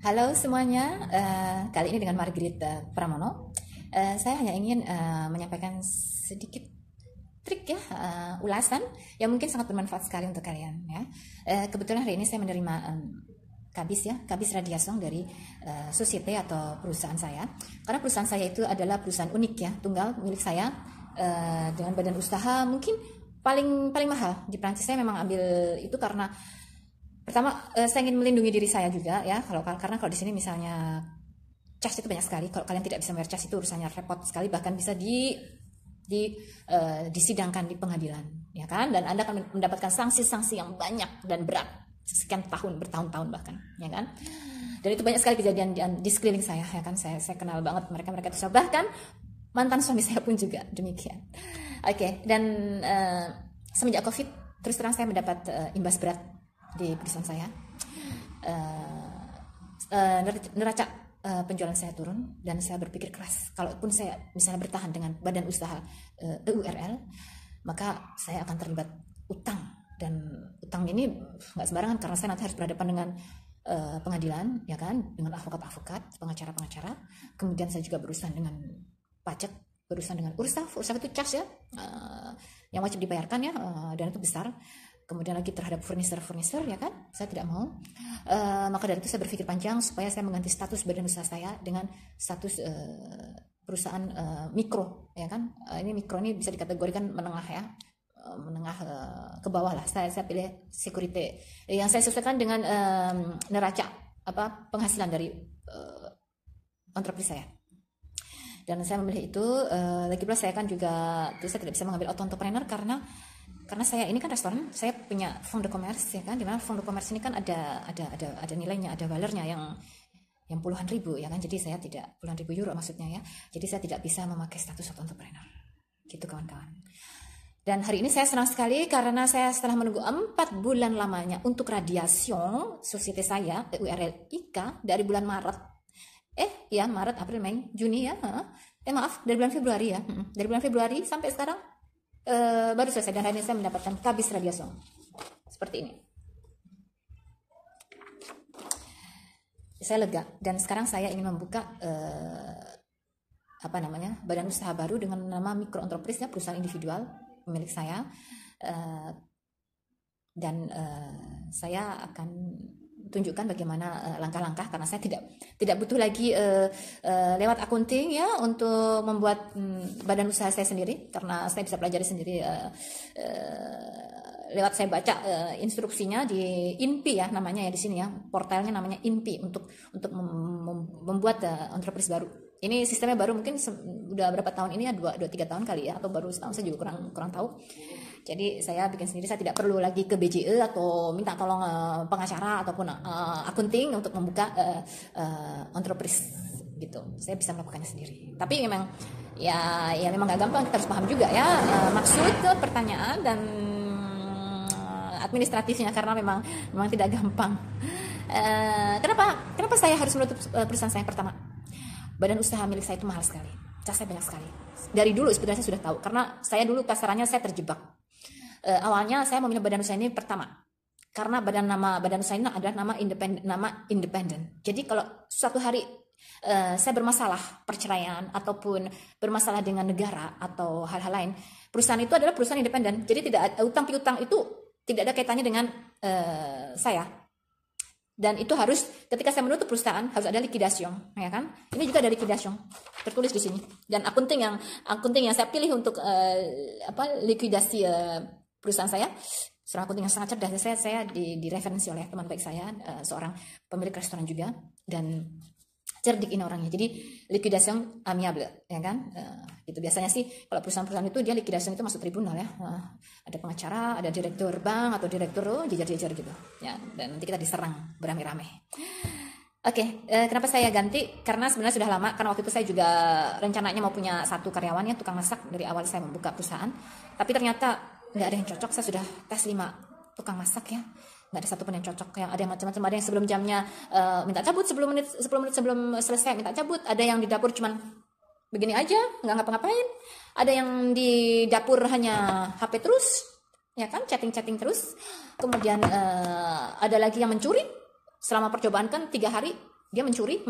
Halo semuanya, kali ini dengan Margaret Pramono. Saya hanya ingin menyampaikan sedikit trik ya, ulasan yang mungkin sangat bermanfaat sekali untuk kalian ya. Kebetulan hari ini saya menerima kabis radiasong dari societe atau perusahaan saya. Karena perusahaan saya itu adalah perusahaan unik ya, tunggal milik saya dengan badan usaha mungkin paling mahal di Prancis. Saya memang ambil itu karena pertama, saya ingin melindungi diri saya juga ya. Karena kalau di sini misalnya cas itu banyak sekali. Kalau kalian tidak bisa bayar cas itu urusannya repot sekali, bahkan bisa disidangkan di pengadilan, ya kan? Dan Anda akan mendapatkan sanksi-sanksi yang banyak dan berat, sekian tahun, bertahun-tahun bahkan, ya kan? Dan itu banyak sekali kejadian di sekeliling saya, ya kan? Saya kenal banget mereka itu, bahkan mantan suami saya pun juga demikian. Oke, dan semenjak COVID, terus terang saya mendapat imbas berat di perusahaan saya. Neraca penjualan saya turun dan saya berpikir keras, kalaupun saya misalnya bertahan dengan badan usaha EURL, maka saya akan terlibat utang, dan utang ini nggak sembarangan karena saya nanti harus berhadapan dengan pengadilan, ya kan, dengan advokat, pengacara, kemudian saya juga berurusan dengan pajak, berurusan dengan URSAF itu cas ya, yang wajib dibayarkan ya, dan itu besar. Kemudian lagi terhadap furniture, ya kan, saya tidak mau. Maka dari itu saya berpikir panjang supaya saya mengganti status badan usaha saya dengan status perusahaan mikro, ya kan. Ini mikro ini bisa dikategorikan menengah ya, menengah ke bawah lah. Saya pilih security yang saya sesuaikan dengan neraca penghasilan dari entreprise saya. Dan saya memilih itu, lagi pula saya kan juga, saya tidak bisa mengambil auto entrepreneur karena saya ini kan restoran, saya punya fond de commerce, ya kan, dimana fond de commerce ini kan ada nilainya, ada valernya yang puluhan ribu, ya kan. Jadi saya tidak, puluhan ribu euro maksudnya ya, jadi saya tidak bisa memakai status auto entrepreneur gitu kawan-kawan. Dan hari ini saya senang sekali karena saya setelah menunggu 4 bulan lamanya untuk radiation societe saya EURL IK dari bulan Maret, Maret, April, Mei, Juni ya, maaf, dari bulan Februari ya, dari bulan Februari sampai sekarang baru selesai, dan hari ini saya mendapatkan kabis radiasong seperti ini. Saya lega, dan sekarang saya ingin membuka badan usaha baru dengan nama Micro Entreprise ya, perusahaan individual milik saya, dan saya akan tunjukkan bagaimana langkah-langkah, karena saya tidak butuh lagi lewat akunting ya untuk membuat badan usaha saya sendiri, karena saya bisa pelajari sendiri lewat saya baca instruksinya di INPI ya namanya ya, di sini ya, portalnya namanya INPI untuk membuat entreprise baru. Ini sistemnya baru, mungkin udah berapa tahun ini ya, 2-3 tahun kali ya, atau baru setahun, saya juga kurang tahu. Jadi saya bikin sendiri, saya tidak perlu lagi ke BJE atau minta tolong pengacara ataupun akunting untuk membuka entreprise gitu. Saya bisa melakukannya sendiri. Tapi memang ya memang gak gampang, kita harus paham juga ya maksud pertanyaan dan administratifnya, karena memang tidak gampang. Kenapa saya harus menutup perusahaan saya yang pertama? Badan usaha milik saya itu mahal sekali, cas saya banyak sekali. Dari dulu sebenarnya saya sudah tahu, karena saya dulu kasarannya saya terjebak. Awalnya saya memilih badan usaha ini pertama karena nama badan usaha ini adalah nama independen. Jadi kalau suatu hari saya bermasalah perceraian ataupun bermasalah dengan negara atau hal-hal lain, perusahaan itu adalah perusahaan independen. Jadi tidak ada utang piutang, itu tidak ada kaitannya dengan saya. Dan itu harus, ketika saya menutup perusahaan harus ada liquidation, ya kan? Ini juga ada liquidation tertulis di sini. Dan akunting yang saya pilih untuk likuidasi perusahaan saya, seorang akunting yang sangat cerdas. Saya direferensi oleh teman baik saya, seorang pemilik restoran juga, dan cerdik ini orangnya. Jadi liquidation amiable, ya kan? Itu biasanya sih kalau perusahaan-perusahaan itu dia liquidation itu masuk tribunal ya. Ada pengacara, ada direktur bank atau direktur jejer-jejer gitu. Ya, dan nanti kita diserang beramai-ramai. Oke, kenapa saya ganti? Karena sebenarnya sudah lama, karena waktu itu saya juga rencananya mau punya 1 karyawan ya, tukang masak dari awal saya membuka perusahaan. Tapi ternyata nggak ada yang cocok. Saya sudah tes 5 tukang masak ya, nggak ada satupun yang cocok. Yang ada yang macam-macam, ada yang sebelum jamnya minta cabut 10 menit sebelum selesai minta cabut, ada yang di dapur cuman begini aja nggak ngapa-ngapain, ada yang di dapur hanya HP terus, ya kan, chatting terus. Kemudian ada lagi yang mencuri selama percobaan kan 3 hari dia mencuri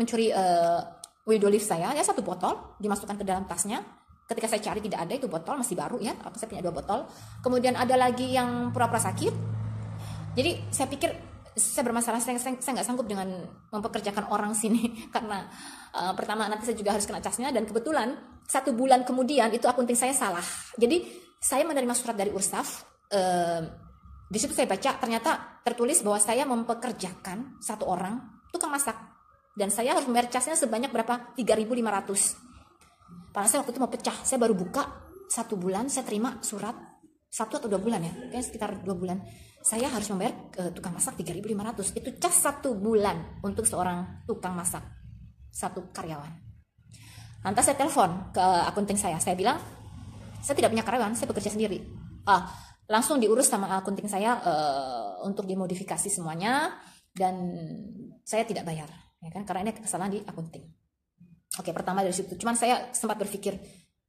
widow leaf saya ya, 1 botol dimasukkan ke dalam tasnya. Ketika saya cari tidak ada, itu botol masih baru ya, saya punya 2 botol. Kemudian ada lagi yang pura-pura sakit. Jadi saya pikir saya bermasalah, saya nggak sanggup dengan mempekerjakan orang sini karena pertama nanti saya juga harus kena casnya, dan kebetulan 1 bulan kemudian itu akunting saya salah. Jadi saya menerima surat dari Ursaf, di situ saya baca ternyata tertulis bahwa saya mempekerjakan 1 orang tukang masak dan saya harus membayar casnya sebanyak berapa, 3.500. Padahal saya waktu itu mau pecah, saya baru buka 1 bulan, saya terima surat 1 atau 2 bulan ya, kayaknya sekitar 2 bulan. Saya harus membayar tukang masak 3.500. Itu cas 1 bulan untuk seorang tukang masak, 1 karyawan. Lantas saya telepon ke akunting saya bilang, saya tidak punya karyawan, saya bekerja sendiri. Langsung diurus sama akunting saya untuk dimodifikasi semuanya, dan saya tidak bayar, ya kan, karena ini kesalahan di akunting. Oke, pertama dari situ. Cuman saya sempat berpikir,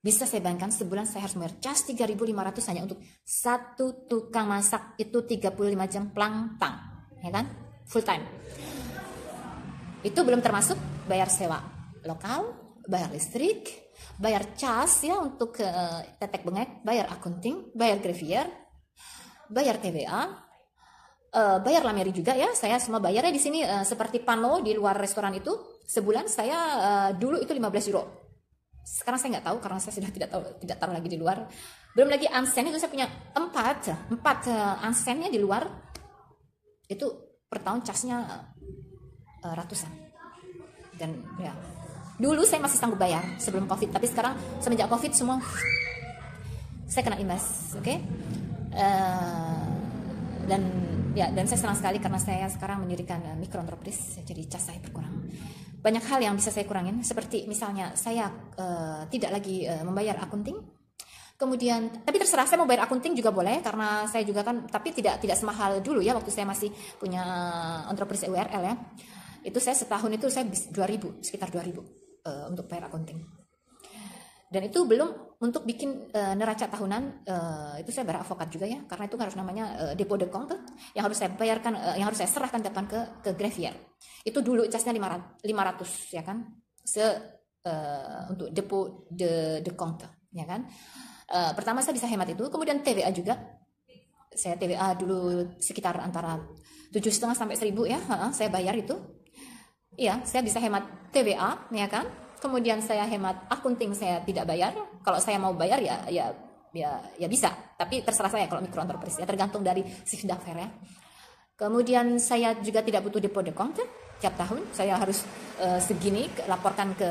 bisa saya bayangkan sebulan saya harus bayar cas 3.500 hanya untuk 1 tukang masak, itu 35 jam plangtang, ya kan, full time. Itu belum termasuk bayar sewa lokal, bayar listrik, bayar cas ya untuk tetek bengek, bayar akunting, bayar greffier, bayar TVA, bayar lamiri juga ya. Saya semua bayarnya di sini seperti pano di luar restoran itu. Sebulan saya dulu itu 15 euro. Sekarang saya nggak tahu karena saya sudah tidak taruh lagi di luar. Belum lagi ansen, itu saya punya 4 ansennya di luar. Itu per tahun casnya ratusan. Dan ya, dulu saya masih sanggup bayar sebelum Covid, tapi sekarang semenjak Covid semua saya kena imbas, oke? Dan saya senang sekali karena saya sekarang mendirikan mikroentreprise, jadi cas saya berkurang. Banyak hal yang bisa saya kurangin, seperti misalnya saya tidak lagi membayar akunting. Kemudian, tapi terserah, saya mau bayar akunting juga boleh karena saya juga kan, tapi tidak semahal dulu ya waktu saya masih punya entreprise URL ya. Itu saya setahun itu saya sekitar 2.000 untuk bayar akunting. Dan itu belum untuk bikin neraca tahunan, itu saya bayar avokat juga ya, karena itu harus namanya depot de compte yang harus saya bayarkan, yang harus saya serahkan depan ke greffier. Itu dulu casnya 500 ya kan, untuk depot de compte ya kan. Pertama saya bisa hemat itu. Kemudian TVA juga, saya TVA dulu sekitar antara 7,5 sampai 1.000 ya, saya bayar itu. Iya, saya bisa hemat TVA ya kan. Kemudian saya hemat akunting, saya tidak bayar. Kalau saya mau bayar ya bisa, tapi terserah saya kalau mikroentreprise ya, tergantung dari shift d'affaires ya. Kemudian saya juga tidak butuh depot de compte tiap tahun. Saya harus segini laporkan ke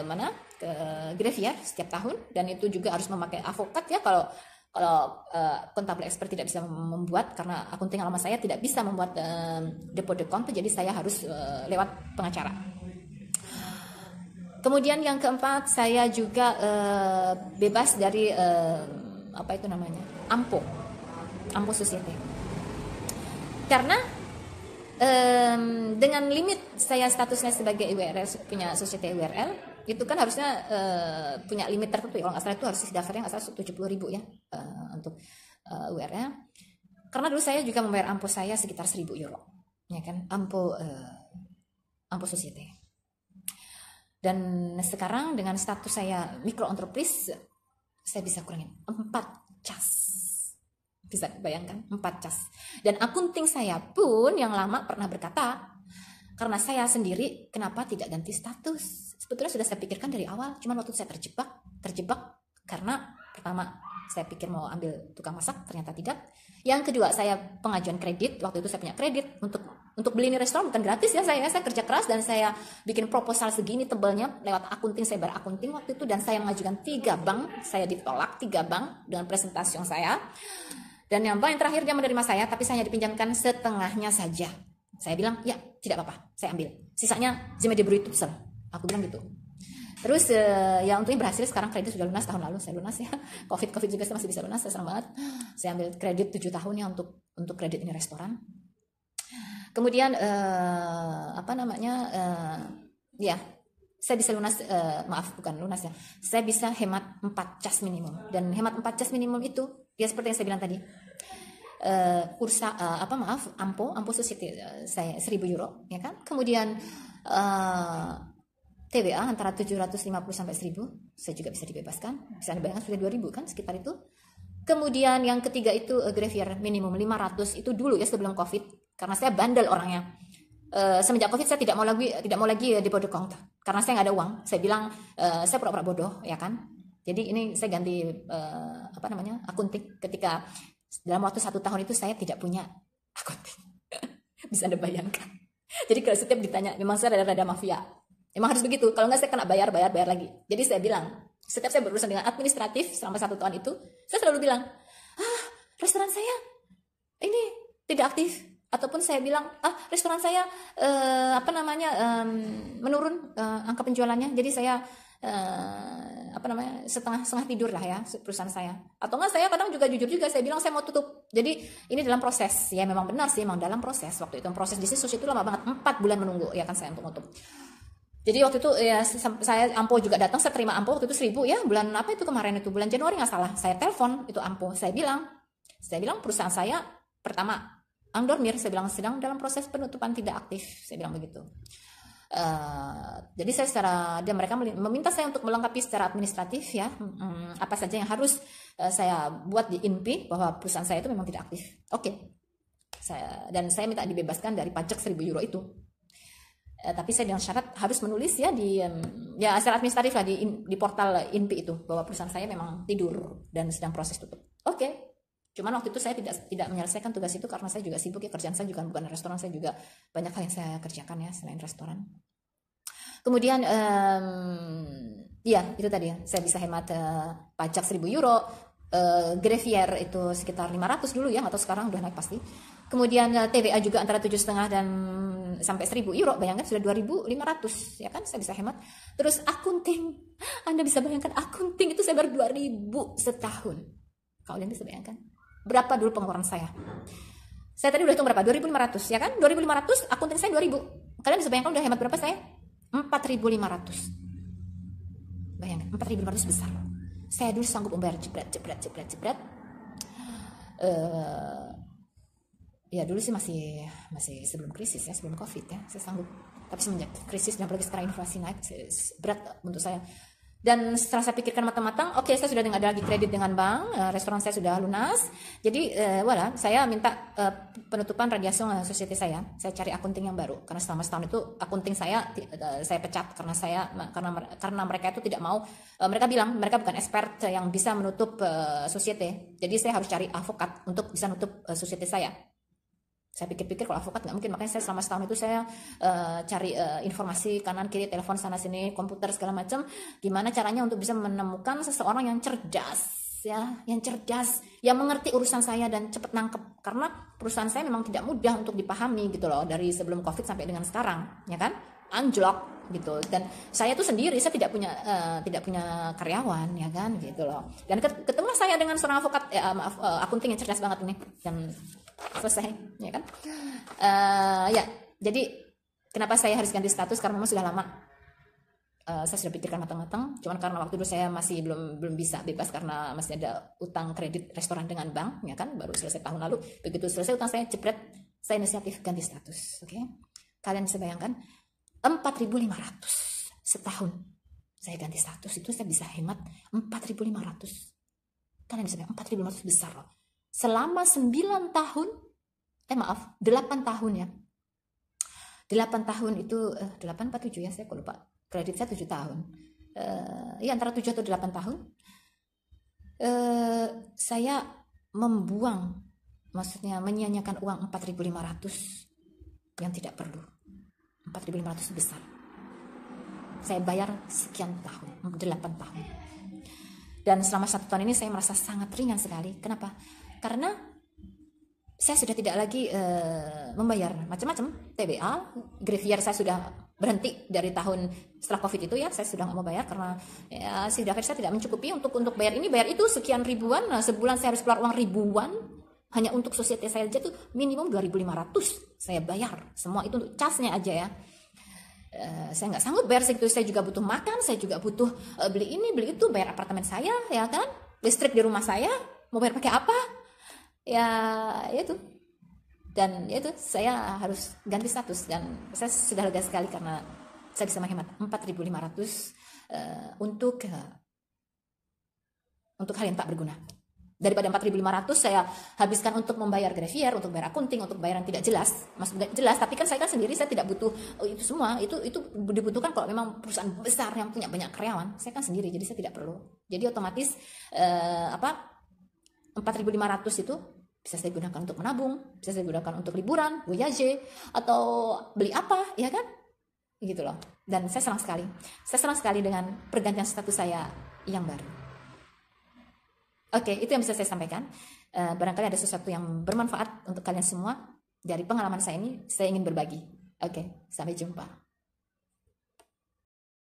mana? Ke greffier setiap tahun, dan itu juga harus memakai avokat ya kalau kontabel expert tidak bisa membuat, karena akunting lama saya tidak bisa membuat depot de compte, jadi saya harus lewat pengacara. Kemudian yang keempat, saya juga bebas dari apa itu namanya, ampo societe, karena dengan limit saya statusnya sebagai URL, punya societe URL, itu kan harusnya punya limit tertentu ya. Kalau nggak salah itu harus daftarnya nggak salah 70.000 ya untuk URL. Karena dulu saya juga membayar ampo saya sekitar 1.000 euro, ya kan, ampo societe. Dan sekarang dengan status saya mikroentreprise, saya bisa kurangin 4 cas. Bisa bayangkan 4 cas. Dan akunting saya pun yang lama pernah berkata, karena saya sendiri kenapa tidak ganti status? Sebetulnya sudah saya pikirkan dari awal, cuman waktu saya terjebak karena pertama saya pikir mau ambil tukang masak, ternyata tidak. Yang kedua, saya pengajuan kredit. Waktu itu saya punya kredit untuk beli ini restoran, bukan gratis ya, saya kerja keras dan saya bikin proposal segini tebalnya lewat akunting, saya bayar akunting waktu itu, dan saya mengajukan 3 bank, saya ditolak 3 bank dengan presentasi yang saya. Dan yang bank yang terakhir dia menerima saya, tapi saya hanya dipinjamkan setengahnya saja. Saya bilang, ya tidak apa-apa, saya ambil. Sisanya je me débrouille toute seule. Aku bilang gitu. Terus ya untungnya berhasil, sekarang kredit sudah lunas, tahun lalu saya lunas ya. Covid juga saya masih bisa lunas, saya senang banget. Saya ambil kredit 7 tahun ya untuk kredit ini restoran. Kemudian ya saya bisa lunas, bukan lunas ya, saya bisa hemat 4 cas minimum. Dan hemat 4 cas minimum itu ya seperti yang saya bilang tadi, ampo societe saya 1.000 euro ya kan. Kemudian TWA antara 750 sampai 1000, saya juga bisa dibebaskan. Bisa dibayangkan sudah 2000 kan sekitar itu. Kemudian yang ketiga itu grave minimum 500 itu dulu ya sebelum Covid, karena saya bandel orangnya. Semenjak Covid saya tidak mau lagi di body count karena saya nggak ada uang. Saya bilang saya pura-pura bodoh ya kan. Jadi ini saya ganti akunting ketika dalam waktu 1 tahun itu saya tidak punya akunting. Bisa Anda bayangkan. Jadi kalau setiap ditanya, memang saya rada mafia. Emang harus begitu. Kalau nggak saya kena bayar lagi. Jadi saya bilang, setiap saya berurusan dengan administratif selama 1 tahun itu, saya selalu bilang, restoran saya ini tidak aktif. Ataupun saya bilang, restoran saya menurun angka penjualannya. Jadi saya setengah tidur lah ya perusahaan saya. Atau enggak saya kadang juga jujur juga saya bilang saya mau tutup. Jadi ini dalam proses. Ya memang benar sih, memang dalam proses. Waktu itu proses bisnis itu lama banget, 4 bulan menunggu ya kan saya untuk nutup. Jadi waktu itu ya saya Ampo juga datang, saya terima Ampo waktu itu 1000 ya, bulan apa itu kemarin itu, bulan Januari nggak salah. Saya telepon itu Ampo, saya bilang perusahaan saya pertama Angdormir, saya bilang sedang dalam proses penutupan tidak aktif, saya bilang begitu. Jadi saya mereka meminta saya untuk melengkapi secara administratif ya, apa saja yang harus saya buat di INPI bahwa perusahaan saya itu memang tidak aktif. Oke. Dan saya minta dibebaskan dari pajak 1000 euro itu. Tapi saya dengan syarat harus menulis ya secara administratif lah di portal INPI itu bahwa perusahaan saya memang tidur dan sedang proses tutup. Oke. Cuman waktu itu saya tidak menyelesaikan tugas itu karena saya juga sibuk ya, kerjaan saya juga bukan restoran, saya juga banyak hal yang saya kerjakan ya selain restoran. Kemudian itu tadi ya, saya bisa hemat pajak 1000 euro, Greffier itu sekitar 500 dulu ya, atau sekarang udah naik pasti. Kemudian TVA juga antara 7,5 dan sampai 1000 euro, bayangkan sudah 2500 ya kan, saya bisa hemat. Terus akunting, Anda bisa bayangkan akunting itu saya baru 2000 setahun. Kalian bisa bayangkan berapa dulu pengeluaran saya? Saya tadi udah hitung berapa? 2500 ya kan? 2500, akunting saya 2000. Kalian bisa bayangkan udah hemat berapa saya? 4500. Bayangkan 4500 besar. Saya dulu sanggup membayar jebret. Ya dulu sih masih sebelum krisis ya, sebelum Covid ya, saya sanggup. Tapi semenjak krisis dan apalagi sekarang inflasi naik, berat untuk saya. Dan setelah saya pikirkan matang-matang, oke, saya sudah ada lagi kredit dengan bank, restoran saya sudah lunas. Jadi saya minta penutupan radiasi society saya cari akunting yang baru karena selama setahun itu akunting saya pecat karena mereka itu tidak mau, mereka bilang mereka bukan expert yang bisa menutup society. Jadi saya harus cari avokat untuk bisa nutup society saya. Saya pikir-pikir kalau avokat nggak mungkin, makanya saya selama setahun itu saya cari informasi kanan kiri, telepon sana sini, komputer segala macam, gimana caranya untuk bisa menemukan seseorang yang cerdas ya, yang mengerti urusan saya dan cepat nangkep, karena perusahaan saya memang tidak mudah untuk dipahami gitu loh, dari sebelum Covid sampai dengan sekarang ya kan, anjlok gitu. Dan saya tuh sendiri, saya tidak punya karyawan ya kan gitu loh. Dan ketemulah saya dengan seorang avokat akunting yang cerdas banget ini, dan selesai ya kan. Jadi kenapa saya harus ganti status, karena memang sudah lama saya sudah pikirkan matang-matang. Cuman karena waktu itu saya masih belum bisa bebas karena masih ada utang kredit restoran dengan bank ya kan, baru selesai tahun lalu. Begitu selesai utang saya jebret, saya inisiatif ganti status. Oke. Kalian bisa bayangkan 4.500 setahun saya ganti status, itu saya bisa hemat 4.500. Kalian bisa bayangkan 4.500 besar loh. Selama 9 tahun, 8 tahun ya. 8 tahun itu 8 apa 7 ya, saya kok lupa. Kredit saya 7 tahun. Antara 7 atau 8 tahun. Saya membuang, maksudnya menyia-nyiakan uang 4.500 yang tidak perlu. 4.500 besar. Saya bayar sekian tahun, 8 tahun. Dan selama 1 tahun ini saya merasa sangat ringan sekali. Kenapa? Karena saya sudah tidak lagi membayar macam-macam TBA, Greffier saya sudah berhenti dari tahun setelah Covid itu ya, saya sudah nggak mau bayar karena ya sudah saya tidak mencukupi untuk bayar ini bayar itu sekian ribuan. Nah, sebulan saya harus keluar uang ribuan hanya untuk society saya aja tuh minimum 2.500 saya bayar, semua itu untuk casnya aja ya. Saya nggak sanggup bayar segitu, saya juga butuh makan, saya juga butuh beli ini beli itu, bayar apartemen saya ya kan, listrik di rumah saya, mau bayar pakai apa? Ya itu. Dan ya itu, saya harus ganti status, dan saya sudah lega sekali karena saya bisa menghemat 4.500 untuk hal yang tak berguna. Daripada 4.500 saya habiskan untuk membayar grafir, untuk bayar akunting, untuk bayar yang tidak jelas. Maksudnya jelas, tapi kan saya kan sendiri, saya tidak butuh itu semua. Itu dibutuhkan kalau memang perusahaan besar yang punya banyak karyawan. Saya kan sendiri, jadi saya tidak perlu. Jadi otomatis 4.500 itu bisa saya gunakan untuk menabung, bisa saya gunakan untuk liburan, voyage, atau beli apa, ya kan? Gitu loh. Dan saya senang sekali. Saya senang sekali dengan pergantian status saya yang baru. Oke, itu yang bisa saya sampaikan. Barangkali ada sesuatu yang bermanfaat untuk kalian semua. Dari pengalaman saya ini, saya ingin berbagi. Oke, sampai jumpa.